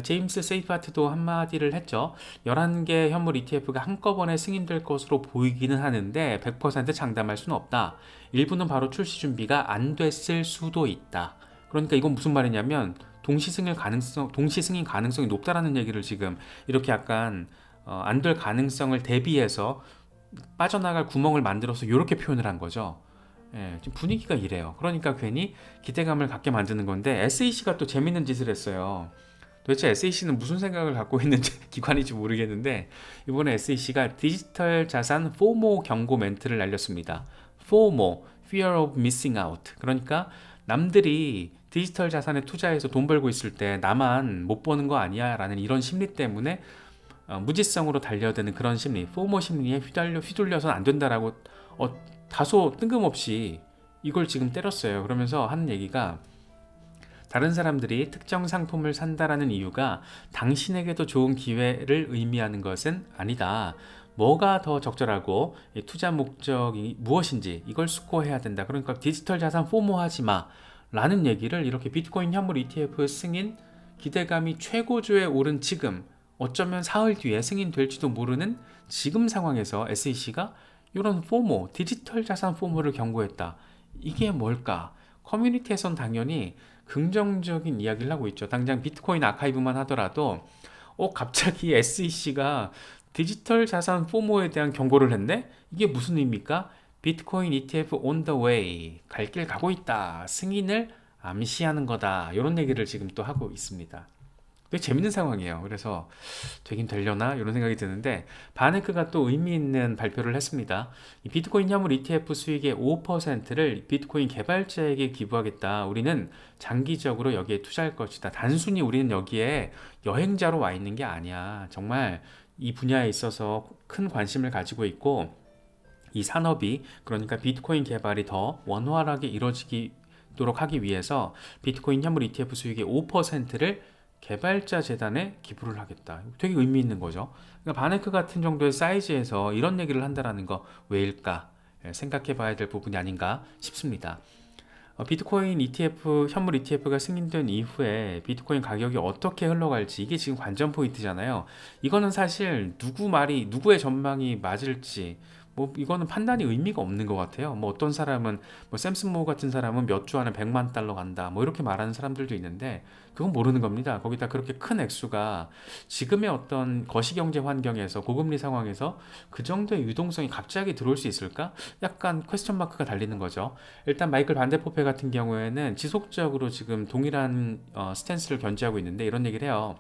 제임스 세이파트도 한마디를 했죠. 11개 현물 ETF가 한꺼번에 승인될 것으로 보이기는 하는데 100% 장담할 수는 없다. 일부는 바로 출시 준비가 안 됐을 수도 있다. 그러니까 이건 무슨 말이냐면 동시 승인 가능성이 높다라는 얘기를 지금 이렇게 약간 안 될 가능성을 대비해서 빠져나갈 구멍을 만들어서 이렇게 표현을 한 거죠. 예, 지금 분위기가 이래요. 그러니까 괜히 기대감을 갖게 만드는 건데 SEC가 또 재밌는 짓을 했어요. 도대체 SEC는 무슨 생각을 갖고 있는지 기관인지 모르겠는데 이번에 SEC가 디지털 자산 FOMO 경고 멘트를 날렸습니다. FOMO, Fear of Missing Out. 그러니까 남들이 디지털 자산에 투자해서 돈 벌고 있을 때 나만 못 버는 거 아니야 라는 이런 심리 때문에 무지성으로 달려드는 그런 심리, 포모 심리에 휘둘려서는 안 된다라고 다소 뜬금없이 이걸 지금 때렸어요. 그러면서 하는 얘기가 다른 사람들이 특정 상품을 산다라는 이유가 당신에게도 좋은 기회를 의미하는 것은 아니다. 뭐가 더 적절하고 투자 목적이 무엇인지 이걸 숙고해야 된다. 그러니까 디지털 자산 포모하지 마 라는 얘기를 이렇게 비트코인 현물 ETF 승인 기대감이 최고조에 오른 지금 어쩌면 사흘 뒤에 승인될지도 모르는 지금 상황에서 SEC가 이런 포모, 디지털 자산 포모를 경고했다. 이게 뭘까? 커뮤니티에선 당연히 긍정적인 이야기를 하고 있죠. 당장 비트코인 아카이브만 하더라도 갑자기 SEC가 디지털 자산 포모에 대한 경고를 했네? 이게 무슨 의미입니까? 비트코인 ETF on the way, 갈 길 가고 있다. 승인을 암시하는 거다. 이런 얘기를 지금 또 하고 있습니다. 되게 재밌는 상황이에요. 그래서 되긴 되려나 이런 생각이 드는데 바네크가 또 의미 있는 발표를 했습니다. 이 비트코인 현물 ETF 수익의 5%를 비트코인 개발자에게 기부하겠다. 우리는 장기적으로 여기에 투자할 것이다. 단순히 우리는 여기에 여행자로 와 있는 게 아니야. 정말 이 분야에 있어서 큰 관심을 가지고 있고 이 산업이 그러니까 비트코인 개발이 더 원활하게 이루어지도록 하기 위해서 비트코인 현물 ETF 수익의 5%를 개발자 재단에 기부를 하겠다. 되게 의미 있는 거죠. 그러니까 바네크 같은 정도의 사이즈에서 이런 얘기를 한다는 거 왜일까? 생각해 봐야 될 부분이 아닌가 싶습니다. 비트코인 ETF, 현물 ETF가 승인된 이후에 비트코인 가격이 어떻게 흘러갈지 이게 지금 관전 포인트잖아요. 이거는 사실 누구의 전망이 맞을지 뭐 이거는 판단이 의미가 없는 것 같아요. 뭐 어떤 사람은 뭐 샘슨 모 같은 사람은 몇 주 안에 100만 달러 간다 뭐 이렇게 말하는 사람들도 있는데 그건 모르는 겁니다. 거기다 그렇게 큰 액수가 지금의 어떤 거시경제 환경에서 고금리 상황에서 그 정도의 유동성이 갑자기 들어올 수 있을까? 약간 퀘스천 마크가 달리는 거죠. 일단 마이클 반데포페 같은 경우에는 지속적으로 지금 동일한 스탠스를 견지하고 있는데 이런 얘기를 해요.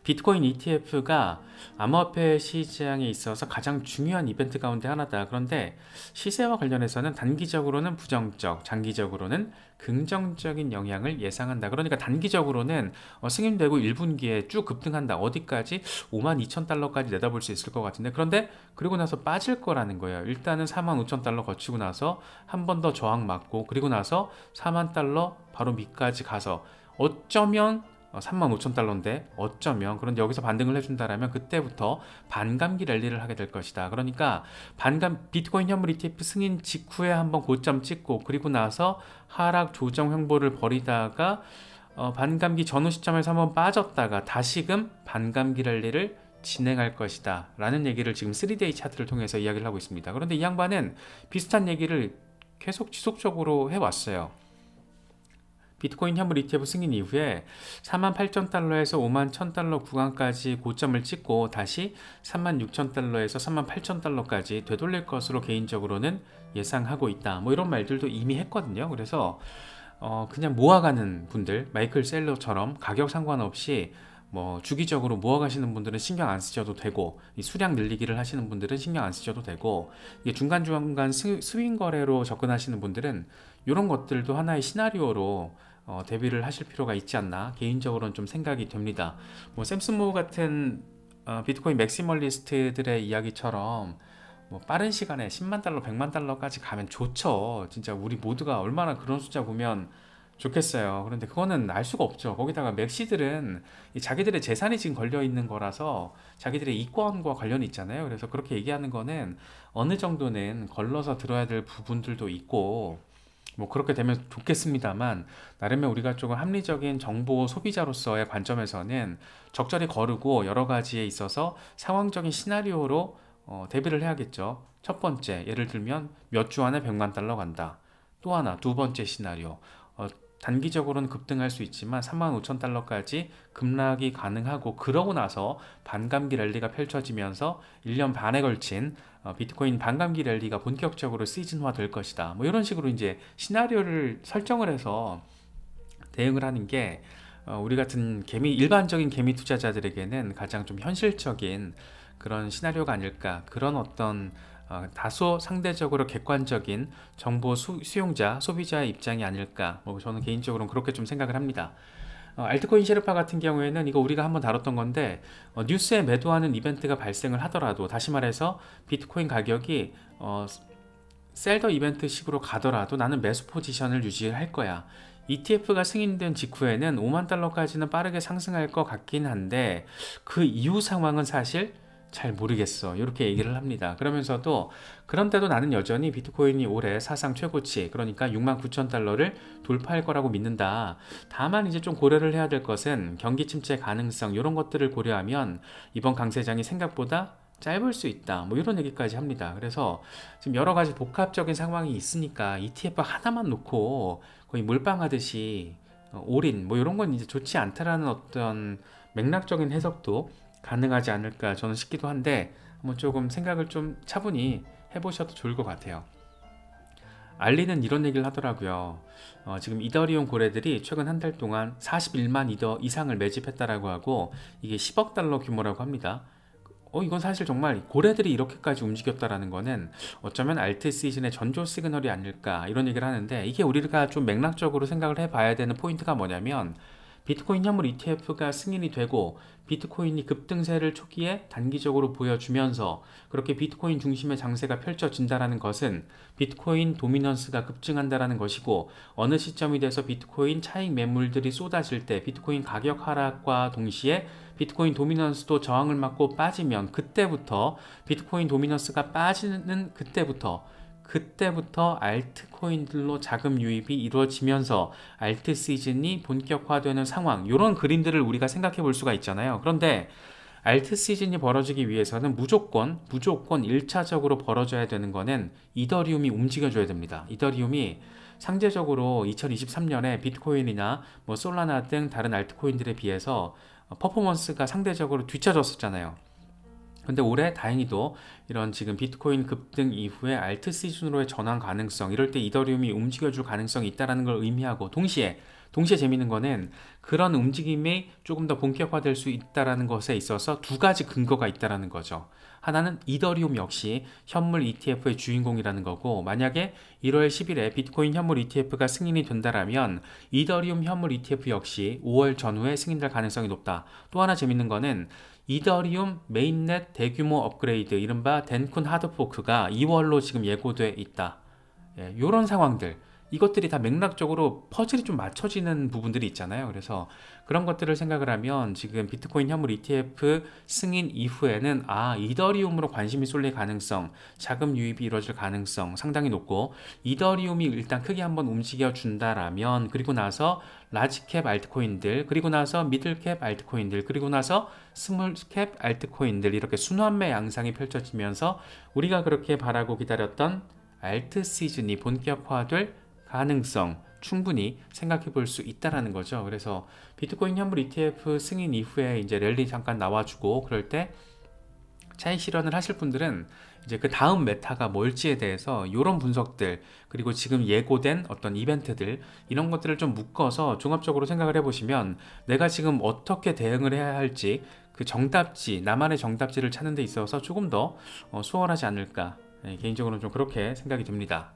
비트코인 ETF가 암호화폐 시장에 있어서 가장 중요한 이벤트 가운데 하나다. 그런데 시세와 관련해서는 단기적으로는 부정적, 장기적으로는 긍정적인 영향을 예상한다. 그러니까 단기적으로는 승인되고 1분기에 쭉 급등한다. 어디까지? 52,000달러까지 내다볼 수 있을 것 같은데 그런데 그리고 나서 빠질 거라는 거예요. 일단은 45,000달러 거치고 나서 한 번 더 저항 맞고 그리고 나서 4만 달러 바로 밑까지 가서 어쩌면 35,000달러인데 어쩌면 그런데 여기서 반등을 해준다라면 그때부터 반감기 랠리를 하게 될 것이다. 그러니까 비트코인 현물 ETF 승인 직후에 한번 고점 찍고 그리고 나서 하락 조정 횡보를 벌이다가 반감기 전후 시점에서 한번 빠졌다가 다시금 반감기 랠리를 진행할 것이다 라는 얘기를 지금 3데이 차트를 통해서 이야기를 하고 있습니다. 그런데 이 양반은 비슷한 얘기를 계속 지속적으로 해왔어요. 비트코인 현물 ETF 승인 이후에 48,000달러에서 51,000달러 구간까지 고점을 찍고 다시 36,000달러에서 38,000달러까지 되돌릴 것으로 개인적으로는 예상하고 있다. 뭐 이런 말들도 이미 했거든요. 그래서 그냥 모아가는 분들, 마이클 셀러처럼 가격 상관없이 뭐 주기적으로 모아가시는 분들은 신경 안 쓰셔도 되고 이 수량 늘리기를 하시는 분들은 신경 안 쓰셔도 되고 이게 중간중간 스윙 거래로 접근하시는 분들은 이런 것들도 하나의 시나리오로 대비를 하실 필요가 있지 않나 개인적으로는 좀 생각이 됩니다. 뭐 샘슨 모 같은 비트코인 맥시멀리스트들의 이야기처럼 뭐 빠른 시간에 10만 달러, 100만 달러까지 가면 좋죠. 진짜 우리 모두가 얼마나 그런 숫자 보면 좋겠어요. 그런데 그거는 알 수가 없죠. 거기다가 맥시들은 자기들의 재산이 지금 걸려 있는 거라서 자기들의 이권과 관련이 있잖아요. 그래서 그렇게 얘기하는 거는 어느 정도는 걸러서 들어야 될 부분들도 있고 뭐 그렇게 되면 좋겠습니다만, 나름의 우리가 조금 합리적인 정보 소비자로서의 관점에서는 적절히 거르고 여러 가지에 있어서 상황적인 시나리오로 대비를 해야겠죠. 첫 번째, 예를 들면 몇 주 안에 100만 달러 간다. 또 하나, 두 번째 시나리오. 단기적으로는 급등할 수 있지만 35,000달러까지 급락이 가능하고, 그러고 나서 반감기 랠리가 펼쳐지면서 1년 반에 걸친 비트코인 반감기 랠리가 본격적으로 시즌화 될 것이다. 뭐 이런 식으로 이제 시나리오를 설정을 해서 대응을 하는 게 우리 같은 일반적인 개미 투자자들에게는 가장 좀 현실적인 그런 시나리오가 아닐까, 그런 어떤 다소 상대적으로 객관적인 정보 수용자, 소비자의 입장이 아닐까, 뭐 저는 개인적으로는 그렇게 좀 생각을 합니다. 알트코인 셰르파 같은 경우에는 이거 우리가 한번 다뤘던 건데, 뉴스에 매도하는 이벤트가 발생을 하더라도, 다시 말해서 비트코인 가격이 셀더 이벤트 식으로 가더라도 나는 매수 포지션을 유지할 거야. ETF가 승인된 직후에는 5만 달러까지는 빠르게 상승할 것 같긴 한데 그 이후 상황은 사실 잘 모르겠어, 이렇게 얘기를 합니다. 그러면서도 그런데도 나는 여전히 비트코인이 올해 사상 최고치, 그러니까 69,000달러를 돌파할 거라고 믿는다. 다만 이제 좀 고려를 해야 될 것은 경기 침체 가능성, 이런 것들을 고려하면 이번 강세장이 생각보다 짧을 수 있다, 뭐 이런 얘기까지 합니다. 그래서 지금 여러 가지 복합적인 상황이 있으니까 ETF 하나만 놓고 거의 몰빵하듯이 올인 뭐 이런 건 이제 좋지 않다라는 어떤 맥락적인 해석도 가능하지 않을까 저는 싶기도 한데, 한번 조금 생각을 좀 차분히 해보셔도 좋을 것 같아요. 알리는 이런 얘기를 하더라고요. 지금 이더리움 고래들이 최근 한 달 동안 41만 이더 이상을 매집했다라고 하고, 이게 10억 달러 규모라고 합니다. 이건 사실 정말 고래들이 이렇게까지 움직였다라는 거는 어쩌면 알트 시즌의 전조 시그널이 아닐까, 이런 얘기를 하는데, 이게 우리가 좀 맥락적으로 생각을 해봐야 되는 포인트가 뭐냐면, 비트코인 현물 ETF가 승인이 되고 비트코인이 급등세를 초기에 단기적으로 보여주면서 그렇게 비트코인 중심의 장세가 펼쳐진다는 것은 비트코인 도미넌스가 급증한다는 것이고, 어느 시점이 돼서 비트코인 차익 매물들이 쏟아질 때 비트코인 가격 하락과 동시에 비트코인 도미넌스도 저항을 맞고 빠지면, 그때부터 비트코인 도미넌스가 빠지는 그때부터 알트코인들로 자금 유입이 이루어지면서 알트 시즌이 본격화되는 상황, 이런 그림들을 우리가 생각해 볼 수가 있잖아요. 그런데 알트 시즌이 벌어지기 위해서는 무조건 1차적으로 벌어져야 되는 거는 이더리움이 움직여줘야 됩니다. 이더리움이 상대적으로 2023년에 비트코인이나 뭐 솔라나 등 다른 알트코인들에 비해서 퍼포먼스가 상대적으로 뒤처졌었잖아요. 근데 올해 다행히도 이런 지금 비트코인 급등 이후에 알트 시즌으로의 전환 가능성, 이럴 때 이더리움이 움직여줄 가능성이 있다는 걸 의미하고, 동시에 재밌는 거는 그런 움직임이 조금 더 본격화될 수 있다는 것에 있어서 두 가지 근거가 있다는 거죠. 하나는 이더리움 역시 현물 ETF의 주인공이라는 거고, 만약에 1월 10일에 비트코인 현물 ETF가 승인이 된다라면 이더리움 현물 ETF 역시 5월 전후에 승인될 가능성이 높다. 또 하나 재밌는 거는 이더리움 메인넷 대규모 업그레이드, 이른바 덴쿤 하드포크가 2월로 지금 예고돼 있다. 이런 상황들, 이것들이 다 맥락적으로 퍼즐이 좀 맞춰지는 부분들이 있잖아요. 그래서 그런 것들을 생각을 하면 지금 비트코인 현물 ETF 승인 이후에는 이더리움으로 관심이 쏠릴 가능성, 자금 유입이 이루어질 가능성 상당히 높고, 이더리움이 일단 크게 한번 움직여 준다라면, 그리고 나서 라지캡 알트코인들, 그리고 나서 미들캡 알트코인들, 그리고 나서 스몰캡 알트코인들, 이렇게 순환매 양상이 펼쳐지면서 우리가 그렇게 바라고 기다렸던 알트 시즌이 본격화될 가능성 충분히 생각해 볼 수 있다라는 거죠. 그래서 비트코인 현물 ETF 승인 이후에 이제 랠리 잠깐 나와주고, 그럴 때 차익 실현을 하실 분들은 이제 그 다음 메타가 뭘지에 대해서 이런 분석들, 그리고 지금 예고된 어떤 이벤트들, 이런 것들을 좀 묶어서 종합적으로 생각을 해보시면 내가 지금 어떻게 대응을 해야 할지, 그 정답지, 나만의 정답지를 찾는 데 있어서 조금 더 수월하지 않을까, 개인적으로는 좀 그렇게 생각이 듭니다.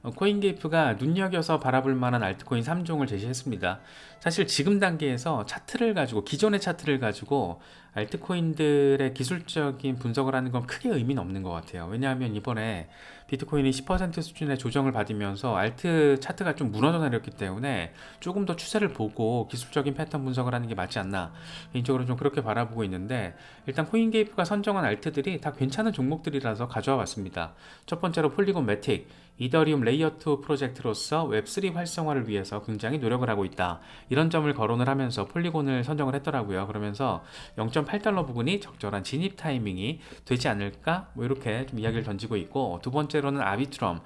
코인게이프가 눈여겨서 바라볼 만한 알트코인 3종을 제시했습니다. 사실 지금 단계에서 차트를 가지고 기존의 차트를 가지고 알트코인들의 기술적인 분석을 하는 건 크게 의미는 없는 것 같아요. 왜냐하면 이번에 비트코인이 10% 수준의 조정을 받으면서 알트 차트가 좀 무너져 내렸기 때문에 조금 더 추세를 보고 기술적인 패턴 분석을 하는 게 맞지 않나, 개인적으로 좀 그렇게 바라보고 있는데, 일단 코인게이프가 선정한 알트들이 다 괜찮은 종목들이라서 가져와 봤습니다. 첫 번째로 폴리곤 매틱, 이더리움 레이어2 프로젝트로서 웹3 활성화를 위해서 굉장히 노력을 하고 있다, 이런 점을 거론을 하면서 폴리곤을 선정을 했더라고요. 그러면서 0.8달러 부분이 적절한 진입 타이밍이 되지 않을까, 뭐 이렇게 좀 이야기를 던지고 있고, 두 번째로는 아비트럼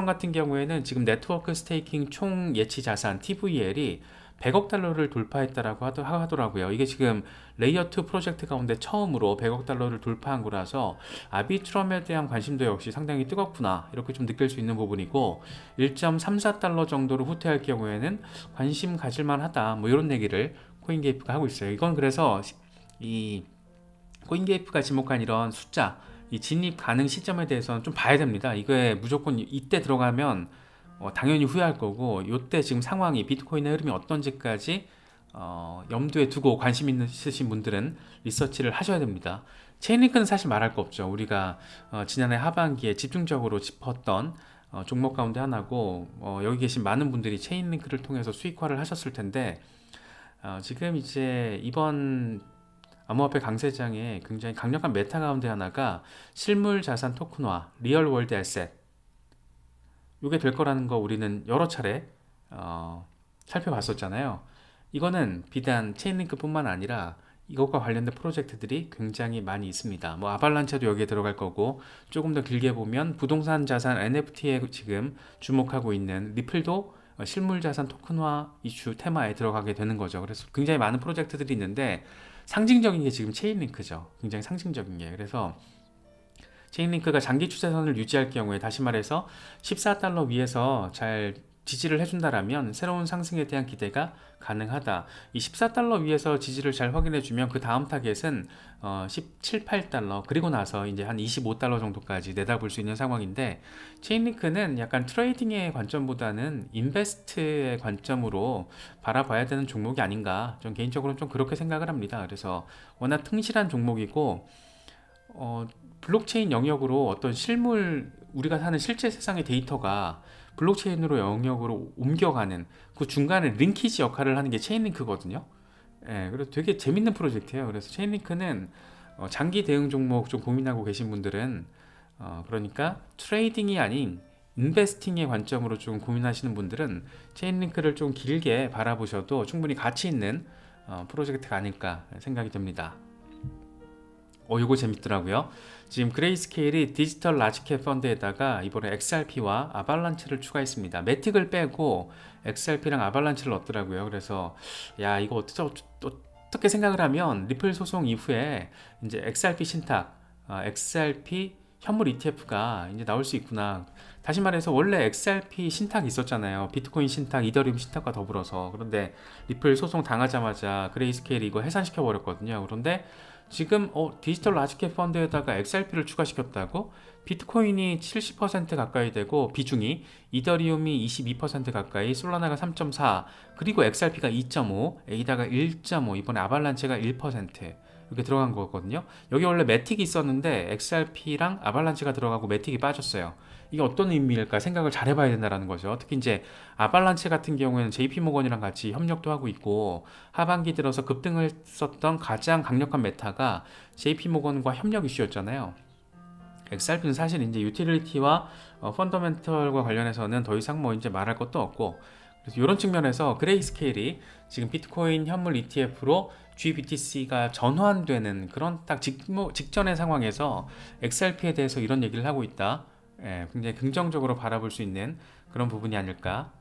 같은 경우에는 지금 네트워크 스테이킹 총 예치 자산 TVL이 100억 달러를 돌파했다라고 하더라고요. 이게 지금 레이어2 프로젝트 가운데 처음으로 100억 달러를 돌파한 거라서 아비트럼에 대한 관심도 역시 상당히 뜨겁구나, 이렇게 좀 느낄 수 있는 부분이고, 1.34달러 정도로 후퇴할 경우에는 관심 가질만 하다, 뭐 이런 얘기를 코인게이프가 하고 있어요. 이건 그래서 이 코인게이프가 지목한 이런 숫자, 이 진입 가능 시점에 대해서는 좀 봐야 됩니다. 이거에 무조건 이때 들어가면 당연히 후회할 거고, 이때 지금 상황이 비트코인의 흐름이 어떤지까지 염두에 두고 관심 있으신 분들은 리서치를 하셔야 됩니다. 체인링크는 사실 말할 거 없죠. 우리가 지난해 하반기에 집중적으로 짚었던 종목 가운데 하나고, 여기 계신 많은 분들이 체인링크를 통해서 수익화를 하셨을 텐데, 지금 이제 이번 암호화폐 강세장에 굉장히 강력한 메타 가운데 하나가 실물 자산 토큰화, 리얼 월드 에셋, 이게 될 거라는 거 우리는 여러 차례 살펴봤었잖아요. 이거는 비단 체인링크 뿐만 아니라 이것과 관련된 프로젝트들이 굉장히 많이 있습니다. 뭐 아발란체도 여기에 들어갈 거고, 조금 더 길게 보면 부동산 자산 NFT에 지금 주목하고 있는 리플도 실물 자산 토큰화 이슈 테마에 들어가게 되는 거죠. 그래서 굉장히 많은 프로젝트들이 있는데, 상징적인 게 지금 체인링크죠. 굉장히 상징적인 게. 그래서 체인링크가 장기 추세선을 유지할 경우에, 다시 말해서 14달러 위에서 잘 지지를 해준다라면 새로운 상승에 대한 기대가 가능하다. 이 14달러 위에서 지지를 잘 확인해주면 그 다음 타겟은 17, 8달러, 그리고 나서 이제 한 25달러 정도까지 내다볼 수 있는 상황인데, 체인링크는 약간 트레이딩의 관점보다는 인베스트의 관점으로 바라봐야 되는 종목이 아닌가, 좀 개인적으로는 좀 그렇게 생각을 합니다. 그래서 워낙 튼실한 종목이고, 블록체인 영역으로 어떤 실물, 우리가 사는 실제 세상의 데이터가 블록체인으로 영역으로 옮겨가는 그 중간에 링키지 역할을 하는 게 체인링크거든요. 예, 그래서 되게 재밌는 프로젝트예요. 그래서 체인링크는 장기 대응 종목 좀 고민하고 계신 분들은, 그러니까 트레이딩이 아닌 인베스팅의 관점으로 좀 고민하시는 분들은 체인링크를 좀 길게 바라보셔도 충분히 가치 있는 프로젝트가 아닐까 생각이 듭니다. 이거 재밌더라고요. 지금 그레이스케일이 디지털 라지캡 펀드에다가 이번에 XRP와 아발란체를 추가했습니다. 매틱을 빼고 XRP랑 아발란체를 넣었더라고요. 그래서 야, 이거 어떻게 생각을 하면 리플 소송 이후에 이제 XRP 신탁, XRP 현물 ETF가 이제 나올 수 있구나. 다시 말해서 원래 XRP 신탁이 있었잖아요. 비트코인 신탁, 이더리움 신탁과 더불어서. 그런데 리플 소송 당하자마자 그레이스케일이 이거 해산시켜 버렸거든요. 그런데 지금 디지털 라지캡 펀드에다가 XRP를 추가시켰다고? 비트코인이 70% 가까이 되고, 비중이 이더리움이 22% 가까이, 솔라나가 3.4, 그리고 XRP가 2.5, 에이다가 1.5, 이번에 아발란체가 1% 이렇게 들어간 거거든요. 여기 원래 매틱이 있었는데 XRP랑 아발란체가 들어가고 매틱이 빠졌어요. 이게 어떤 의미일까 생각을 잘 해봐야 된다는 거죠. 특히 이제 아발란체 같은 경우에는 JP모건이랑 같이 협력도 하고 있고, 하반기 들어서 급등을 했었던 가장 강력한 메타가 JP모건과 협력 이슈였잖아요. XRP는 사실 이제 유틸리티와 펀더멘털과 관련해서는 더 이상 뭐 이제 말할 것도 없고, 그래서 이런 측면에서 그레이스케일이 지금 비트코인 현물 ETF로 GBTC가 전환되는 그런 딱 직전의 상황에서 XRP에 대해서 이런 얘기를 하고 있다. 굉장히 긍정적으로 바라볼 수 있는 그런 부분이 아닐까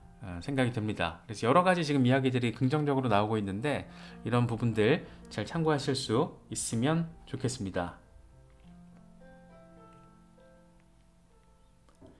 생각이 듭니다. 그래서 여러 가지 지금 이야기들이 긍정적으로 나오고 있는데, 이런 부분들 잘 참고하실 수 있으면 좋겠습니다.